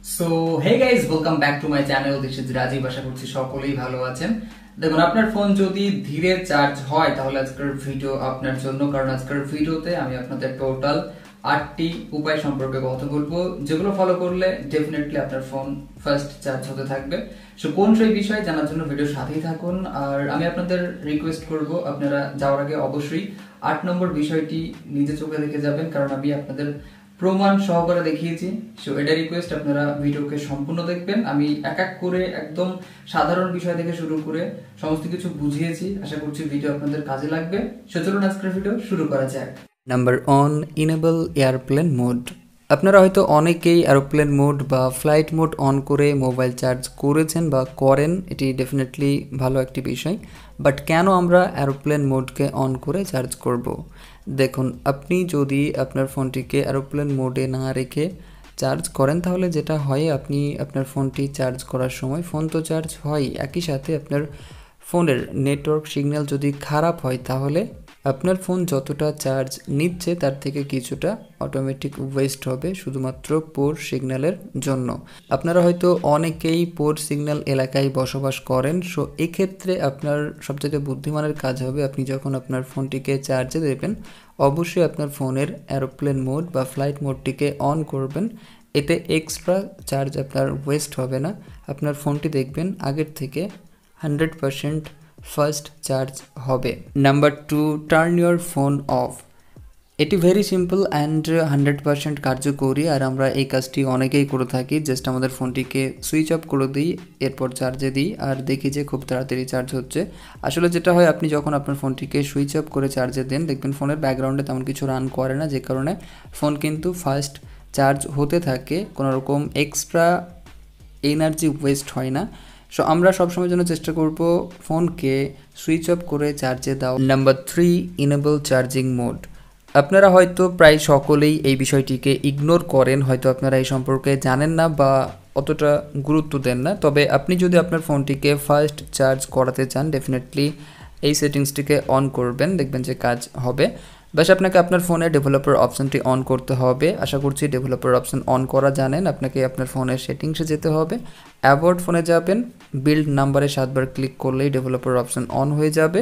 So hey guys, welcome back to my channel. This is Rajib. আশা করছি সকলেই ভালো আছেন। দেখুন, আপনার ফোন যদি ধীরে চার্জ হয় তাহলে আজকের ভিডিও আপনার জন্য, কারণ আজকের ভিডিওতে আমি আপনাদের টোটাল 8টি উপায় সম্পর্কে কথা বলবো, যেগুলো ফলো করলে ডেফিনেটলি আপনার ফোন ফার্স্ট চার্জ হতে থাকবে। সো কোন সেই বিষয় জানার জন্য ভিডিওর সাথেই থাকুন। আর আমি আপনাদের রিকোয়েস্ট করব, আপনারা যাওয়ার আগে অবশ্যই 8 নম্বর বিষয়টি নিজে চোখে দেখে যাবেন, কারণ আমি আপনাদের প্রমাণ সহকারে দেখিয়েছি। সো এটা রিকোয়েস্ট, আপনারা ভিডিওকে সম্পূর্ণ দেখবেন। আমি এক এক করে একদম সাধারণ বিষয় থেকে শুরু করে সমস্ত কিছু বুঝিয়েছি। আশা করছি ভিডিও আপনাদের কাজে লাগবে। সো চলুন আজকের ভিডিও শুরু করা যাক। Number 1, enable airplane mode. আপনারা হয়তো অনেকেই এরোপ্লেন মোড বা ফ্লাইট মোড অন করে মোবাইল চার্জ করেছেন বা করেন, এটি ডেফিনেটলি ভালো একটি বিষয়। বাট কেন আমরা এরোপ্লেন মোডকে অন করে চার্জ করব? দেখুন, আপনি যদি আপনার ফোনটিকে এরোপ্লেন মোডে না রেখে চার্জ করেন তাহলে যেটা হয়, আপনি আপনার ফোনটি চার্জ করার সময় ফোন তো চার্জ হয়, একই সাথে আপনার ফোনের নেটওয়ার্ক সিগন্যাল যদি খারাপ হয় তাহলে আপনার ফোন যতটা চার্জ নিচ্ছে তার থেকে কিছুটা অটোমেটিক ওয়েস্ট হবে শুধুমাত্র পোর সিগন্যালের জন্য। আপনারা হয়তো অনেকেই পোর সিগন্যাল এলাকায় বসবাস করেন। সো এক্ষেত্রে আপনার সবথেকে বুদ্ধিমানের কাজ হবে, আপনি যখন আপনার ফোনটিকে চার্জে দেবেন অবশ্যই আপনার ফোনের এরোপ্লেন মোড বা ফ্লাইট মোডটিকে অন করবেন। এতে এক্সট্রা চার্জ আপনার ওয়েস্ট হবে না। আপনার ফোনটি দেখবেন আগের থেকে 100% ফার্স্ট চার্জ হবে। Number 2, turn your phone off. এটি ভেরি সিম্পল অ্যান্ড 100% কার্যকরী, আর আমরা এই কাজটি অনেকেই করে থাকি। জাস্ট আমাদের ফোনটিকে সুইচ অফ করে দিই, এরপর চার্জে দিই আর দেখি যে খুব তাড়াতাড়ি চার্জ হচ্ছে। আসলে যেটা হয়, আপনি যখন আপনার ফোনটিকে সুইচ অফ করে চার্জে দেন দেখবেন ফোনের ব্যাকগ্রাউন্ডে তেমন কিছু রান করে না, যে কারণে ফোন কিন্তু ফাস্ট চার্জ হতে থাকে, কোনো রকম এক্সট্রা এনার্জি ওয়েস্ট হয় না। সো আমরা সবসময় জন্য চেষ্টা করব ফোনকে সুইচ অফ করে চার্জে দাও। Number 3, enable charging mode. আপনারা হয়তো প্রায় সকলেই এই বিষয়টিকে ইগনোর করেন, হয়তো আপনারা এই সম্পর্কে জানেন না বা অতটা গুরুত্ব দেন না। তবে আপনি যদি আপনার ফোনটিকে ফাস্ট চার্জ করাতে চান ডেফিনেটলি এই সেটিংসটিকে অন করবেন, দেখবেন যে কাজ হবে। বাস আপনাকে আপনার ফোনে ডেভেলপার অপশনটি অন করতে হবে। আশা করছি ডেভেলপার অপশন অন করা জানেন। আপনাকে আপনার ফোনের সেটিংসে যেতে হবে, অ্যাবাউট ফোনে যাবেন, বিল্ড নাম্বারে 7বার ক্লিক করলেই ডেভেলপার অপশন অন হয়ে যাবে।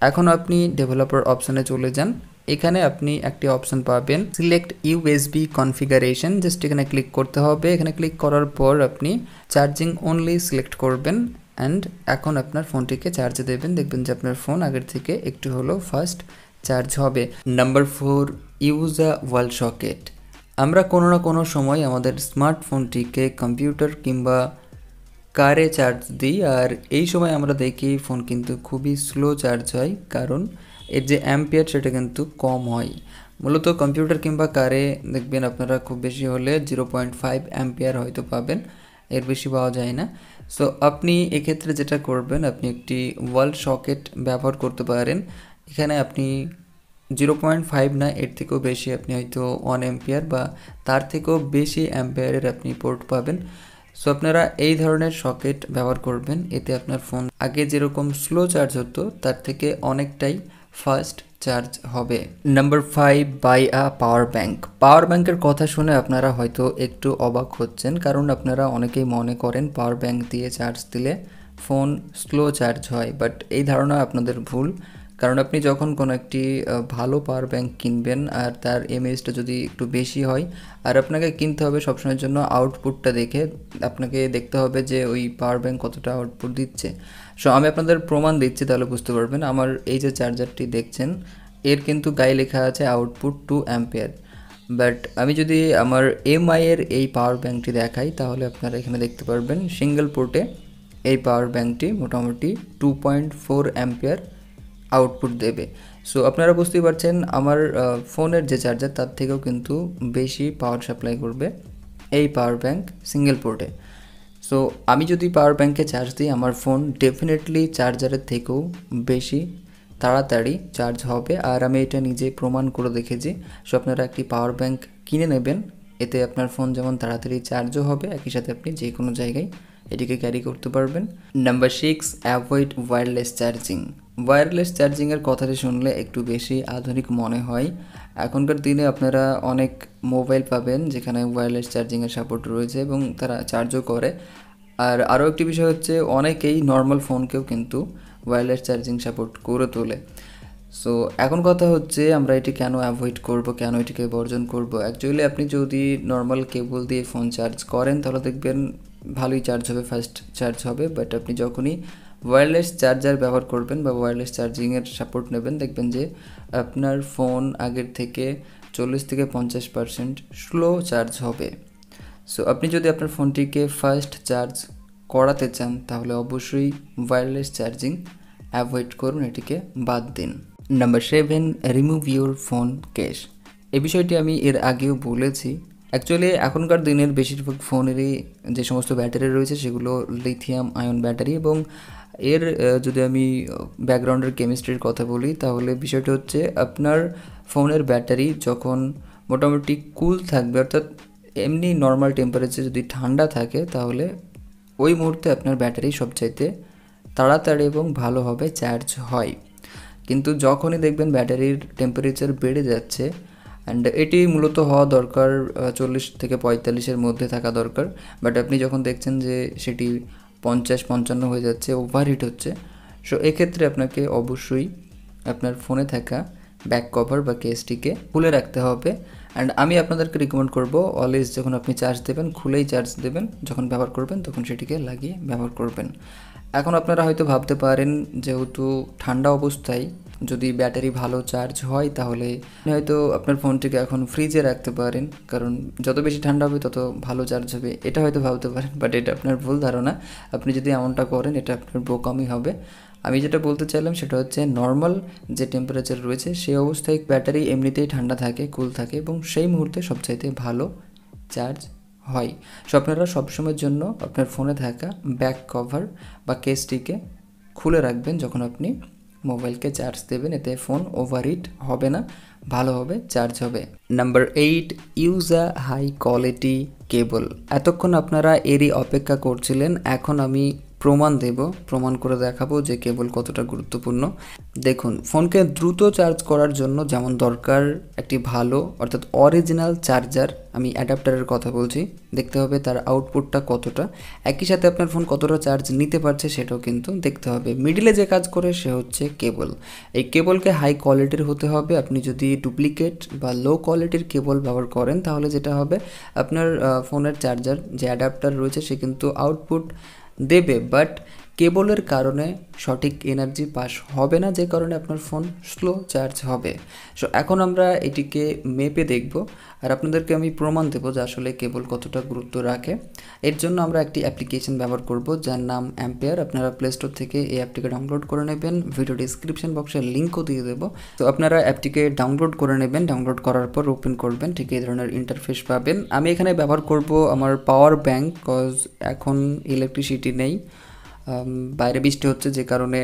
এখন আপনি ডেভেলপার অপশনে চলে যান। এখানে আপনি একটি অপশন পাবেন, সিলেক্ট ইউএসবি কনফিগারেশন। জাস্ট এখানে ক্লিক করতে হবে। এখানে ক্লিক করার পর আপনি চার্জিং অনলি সিলেক্ট করবেন অ্যান্ড এখন আপনার ফোনটিকে চার্জে দেবেন। দেখবেন যে আপনার ফোন আগের থেকে একটু হলেও ফাস্ট চার্জ হবে। নাম্বার 4, ইউজ আ ওয়াল সকেট। আমরা কোনো না কোনো সময় আমাদের স্মার্টফোনটিকে কম্পিউটার কিংবা কারে চার্জ দিই, আর এই সময় আমরা দেখি ফোন কিন্তু খুবই স্লো চার্জ হয়, কারণ এর যে অ্যাম্পিয়ার সেটা কিন্তু কম হয়। মূলত কম্পিউটার কিংবা কারে দেখবেন আপনারা খুব বেশি হলে 0.5 অ্যাম্পিয়ার হয়তো পাবেন, এর বেশি পাওয়া যায় না। সো আপনি এক্ষেত্রে যেটা করবেন, আপনি একটি ওয়াল সকেট ব্যবহার করতে পারেন। এখানে আপনি 0.5 না, এর থেকেও বেশি, আপনি হয়তো 1 অ্যাম্পিয়ার বা তার থেকেও বেশি অ্যাম্পিয়ারের আপনি পোর্ট পাবেন। সো আপনারা এই ধরনের সকেট ব্যবহার করবেন, এতে আপনার ফোন আগে যেরকম স্লো চার্জ হতো তার থেকে অনেকটাই ফাস্ট চার্জ হবে। Number 5, by a power bank. Power ব্যাঙ্কের কথা শুনে আপনারা হয়তো একটু অবাক হচ্ছেন, কারণ আপনারা অনেকেই মনে করেন পাওয়ার ব্যাঙ্ক দিয়ে চার্জ দিলে ফোন স্লো চার্জ হয়। বাট এই ধারণা আপনাদের ভুল, কারণ আপনি যখন কোনো একটি ভালো পাওয়ার ব্যাঙ্ক কিনবেন আর তার এমএএইচটা যদি একটু বেশি হয়, আর আপনাকে কিনতে হবে সবসময়ের জন্য আউটপুটটা দেখে, আপনাকে দেখতে হবে যে ওই পাওয়ার ব্যাঙ্ক কতটা আউটপুট দিচ্ছে। সো আমি আপনাদের প্রমাণ দিচ্ছি, তাহলে বুঝতে পারবেন। আমার এই যে চার্জারটি দেখছেন, এর কিন্তু গায়ে লেখা আছে আউটপুট 2 অ্যাম্পিয়ার। বাট আমি যদি আমার এমআইয়ের এই পাওয়ার ব্যাঙ্কটি দেখাই তাহলে আপনারা এখানে দেখতে পারবেন সিঙ্গেল পোর্টে এই পাওয়ার ব্যাঙ্কটি মোটামুটি 2.4 অ্যাম্পিয়ার আউটপুট দেবে। সো আপনারা বুঝতেই পারছেন আমার ফোনের যে চার্জার তার থেকেও কিন্তু বেশি পাওয়ার সাপ্লাই করবে এই পাওয়ার ব্যাঙ্ক সিঙ্গেল পোর্টে। সো আমি যদি পাওয়ার ব্যাঙ্কে চার্জ দিই আমার ফোন ডেফিনেটলি চার্জারের থেকেও বেশি তাড়াতাড়ি চার্জ হবে, আর আমি এটা নিজে প্রমাণ করে দেখেছি। সো আপনারা একটি পাওয়ার ব্যাঙ্ক কিনে নেবেন, এতে আপনার ফোন যেমন তাড়াতাড়ি চার্জও হবে, একই সাথে আপনি যে কোনো জায়গায় এটিকে ক্যারি করতে পারবেন। Number 6, avoid wireless charging. Wireless চার্জিংয়ের কথাটি শুনলে একটু বেশি আধুনিক মনে হয়। এখনকার দিনে আপনারা অনেক মোবাইল পাবেন যেখানে ওয়্যারলেস চার্জিংয়ের সাপোর্ট রয়েছে এবং তারা চার্জও করে। আর আরও একটি বিষয় হচ্ছে অনেকেই নর্মাল ফোনকেও কিন্তু ওয়্যারলেস চার্জিং সাপোর্ট করে তোলে। সো এখন কথা হচ্ছে আমরা এটি কেন অ্যাভয়েড করব, কেন এটিকে বর্জন করব। অ্যাকচুয়ালি আপনি যদি নর্মাল কেবল দিয়ে ফোন চার্জ করেন তাহলে দেখবেন ভালোই চার্জ হবে, ফাস্ট চার্জ হবে। বাট আপনি যখনই ওয়্যারলেস চার্জার ব্যবহার করবেন বা ওয়্যারলেস চার্জিংয়ের সাপোর্ট নেবেন, দেখবেন যে আপনার ফোন আগের থেকে 40-50% স্লো চার্জ হবে। সো আপনি যদি আপনার ফোনটিকে ফাস্ট চার্জ করাতে চান তাহলে অবশ্যই ওয়্যারলেস চার্জিং অ্যাভয়েড করুন, এটিকে বাদ দিন। Number 7, remove your phone case. এই বিষয়টি আমি এর আগেও বলেছি। অ্যাকচুয়ালি এখনকার দিনের বেশিরভাগ ফোনেরই যে সমস্ত ব্যাটারি রয়েছে সেগুলো লিথিয়াম আয়ন ব্যাটারি, এবং এর যদি আমি ব্যাকগ্রাউন্ডের কেমিস্ট্রির কথা বলি তাহলে বিষয়টা হচ্ছে আপনার ফোনের ব্যাটারি যখন মোটামুটি কুল থাকবে, অর্থাৎ এমনি নর্মাল টেম্পারেচার যদি ঠান্ডা থাকে তাহলে ওই মুহূর্তে আপনার ব্যাটারি সবচাইতে তাড়াতাড়ি এবং ভালোভাবে চার্জ হয়। কিন্তু যখনই দেখবেন ব্যাটারির টেম্পারেচার বেড়ে যাচ্ছে, অ্যান্ড এটি মূলত হওয়া দরকার 40-45-এর মধ্যে থাকা দরকার, বাট আপনি যখন দেখছেন যে সেটি 50-55 হয়ে যাচ্ছে, ওভারহিট হচ্ছে, সো এক্ষেত্রে আপনাকে অবশ্যই আপনার ফোনে থাকা ব্যাক কভার বা কেসটিকে খুলে রাখতে হবে। অ্যান্ড আমি আপনাদেরকে রিকমেন্ড করব অলওয়েজ যখন আপনি চার্জ দেবেন খুলেই চার্জ দেবেন, যখন ব্যবহার করবেন তখন সেটিকে লাগিয়ে ব্যবহার করবেন। এখন আপনারা হয়তো ভাবতে পারেন যেহেতু ঠান্ডা অবস্থায় যদি ব্যাটারি ভালো চার্জ হয় তাহলে হয়তো আপনার ফোনটিকে এখন ফ্রিজে রাখতে পারেন, কারণ যত বেশি ঠান্ডা হবে তত ভালো চার্জ হবে, এটা হয়তো ভাবতে পারেন। বাট এটা আপনার ভুল ধারণা। আপনি যদি এমনটা করেন এটা আপনার বোকামি হবে। আমি যেটা বলতে চাইলাম সেটা হচ্ছে নর্মাল যে টেম্পারেচার রয়েছে সেই অবস্থায় ব্যাটারি এমনিতেই ঠান্ডা থাকে, কুল থাকে, এবং সেই মুহূর্তে সবচাইতে ভালো চার্জ হয়। সো আপনারা সবসময়ের জন্য আপনার ফোনে থাকা ব্যাক কভার বা কেসটিকে খুলে রাখবেন যখন আপনি মোবাইলকে চার্জ দেবেন, এতে ফোন ওভারহিট হবে না, ভালোভাবে চার্জ হবে। Number 8, use a high quality cable. এতক্ষণ আপনারা এরই অপেক্ষা করছিলেন, এখন আমি প্রমাণ করে দেখাবো যে কেবল কতটা গুরুত্বপূর্ণ। দেখুন, ফোনকে দ্রুত চার্জ করার জন্য যেমন দরকার একটি ভালো অর্থাৎ অরিজিনাল চার্জার, আমি অ্যাডাপ্টারের কথা বলছি, দেখতে হবে তার আউটপুটটা কতটা, একই সাথে আপনার ফোন কতটা চার্জ নিতে পারছে সেটাও কিন্তু দেখতে হবে। মিডিলে যে কাজ করে সে হচ্ছে কেবল। এই কেবলকে হাই কোয়ালিটির হতে হবে। আপনি যদি ডুপ্লিকেট বা লো কোয়ালিটির কেবল ব্যবহার করেন তাহলে যেটা হবে আপনার ফোনের চার্জার যে অ্যাডাপ্টার রয়েছে সে কিন্তু আউটপুট দেবে, বাট কেবলের কারণে সঠিক এনার্জি পাস হবে না, যে কারণে আপনার ফোন স্লো চার্জ হবে। সো এখন আমরা এটিকে মেপে দেখব আর আপনাদেরকে আমি প্রমাণ দেবো যে আসলে কেবল কতটা গুরুত্ব রাখে। এর জন্য আমরা একটি অ্যাপ্লিকেশন ব্যবহার করব যার নাম অ্যাম্পিয়ার। আপনারা প্লে স্টোর থেকে এই অ্যাপটিকে ডাউনলোড করে নেবেন, ভিডিও ডিসক্রিপশন বক্সে লিঙ্কও দিয়ে দেবো। তো আপনারা অ্যাপটিকে ডাউনলোড করে নেবেন, ডাউনলোড করার পর ওপেন করবেন, ঠিক এই ধরনের ইন্টারফেস পাবেন। আমি এখানে ব্যবহার করব আমার পাওয়ার ব্যাঙ্ক, কজ এখন ইলেকট্রিসিটি নেই, বাইরে বৃষ্টি হচ্ছে যে কারণে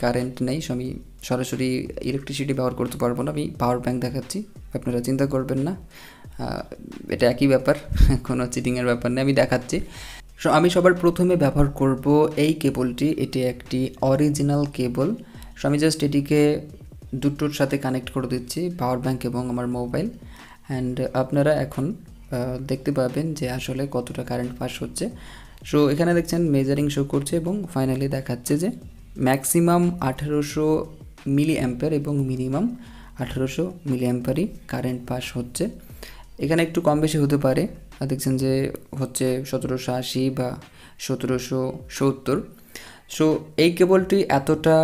কারেন্ট নেই, সো আমি সরাসরি ইলেকট্রিসিটি ব্যবহার করতে পারবো না। আমি পাওয়ার ব্যাঙ্ক দেখাচ্ছি, আপনারা চিন্তা করবেন না, এটা একই ব্যাপার, কোনো চিটিংয়ের ব্যাপার নেই, আমি দেখাচ্ছি। সো আমি সবার প্রথমে ব্যবহার করব এই কেবলটি, এটি একটি অরিজিনাল কেবল। সো আমি জাস্ট এটিকে দুটোর সাথে কানেক্ট করে দিচ্ছি, পাওয়ার ব্যাঙ্ক এবং আমার মোবাইল। অ্যান্ড আপনারা এখন দেখতে পাবেন যে আসলে কতটা কারেন্ট পাস হচ্ছে। সো এখানে দেখছেন মেজারিং শো করছে এবং ফাইনালি দেখাচ্ছে যে ম্যাক্সিমাম 1800 মিলি অ্যাম্পিয়ার এবং মিনিমাম 1800 মিলি অ্যাম্পিয়ারই কারেন্ট পাস হচ্ছে। এখানে একটু কম বেশি হতে পারে, দেখছেন যে হচ্ছে 1780 বা 1770। সো এই কেবলটি এতটা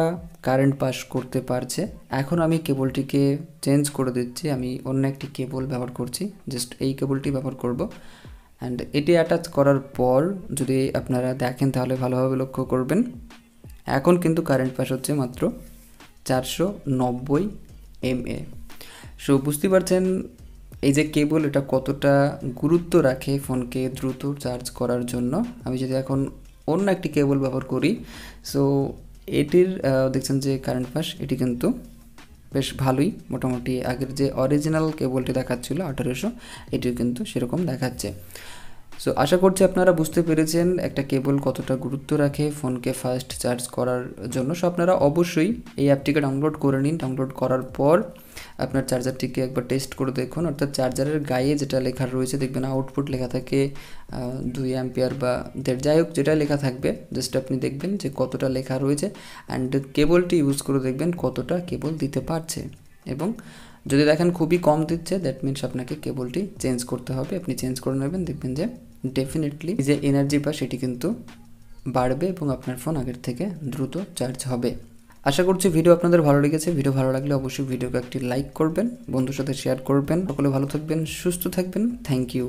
কারেন্ট পাস করতে পারছে। এখন আমি কেবলটিকে চেঞ্জ করে দিচ্ছি, আমি অন্য একটি কেবল ব্যবহার করছি, জাস্ট এই কেবলটি ব্যবহার করব। অ্যান্ড এটি অ্যাটাচ করার পর যদি আপনারা দেখেন তাহলে ভালোভাবে লক্ষ্য করবেন এখন কিন্তু কারেন্ট পাস হচ্ছে মাত্র 490 mA। সো বুঝতে পারছেন এই যে কেবল এটা কতটা গুরুত্ব রাখে ফোনকে দ্রুত চার্জ করার জন্য। আমি যদি এখন অন্য একটি কেবল ব্যবহার করি, সো এটির দেখছেন যে কারেন্ট পাস এটি কিন্তু বেশ ভালোই, মোটামুটি আগের যে অরিজিনাল কেবলটি দেখাচ্ছিল 1800 এটিও কিন্তু সেরকম দেখাচ্ছে। সো আশা করছি আপনারা বুঝতে পেরেছেন একটা কেবল কতটা গুরুত্ব রাখে ফোনকে ফাস্ট চার্জ করার জন্য। সো আপনারা অবশ্যই এই অ্যাপটিকে ডাউনলোড করে নিন। ডাউনলোড করার পর আপনার চার্জারটিকে একবার টেস্ট করে দেখুন, অর্থাৎ চার্জারের গায়ে যেটা লেখা রয়েছে দেখবেন আউটপুট লেখা থাকে 2 অ্যাম্পিয়ার বা 1.5, যাই হোক যেটা লেখা থাকবে জাস্ট আপনি দেখবেন যে কতটা লেখা রয়েছে অ্যান্ড কেবলটি ইউজ করে দেখবেন কতটা কেবল দিতে পারছে। এবং যদি দেখেন খুবই কম দিচ্ছে, দ্যাট মিনস আপনাকে কেবলটি চেঞ্জ করতে হবে। আপনি চেঞ্জ করে নেবেন, দেখবেন যে ডেফিনেটলি যে এনার্জি বা সেটি কিন্তু বাড়বে এবং আপনার ফোন আগের থেকে দ্রুত চার্জ হবে। আশা করছি ভিডিও আপনাদের ভালো লেগেছে। ভিডিও ভালো লাগলে অবশ্যই ভিডিওকে একটি লাইক করবেন, বন্ধুর সাথে শেয়ার করবেন। সকলে ভালো থাকবেন, সুস্থ থাকবেন। Thank you.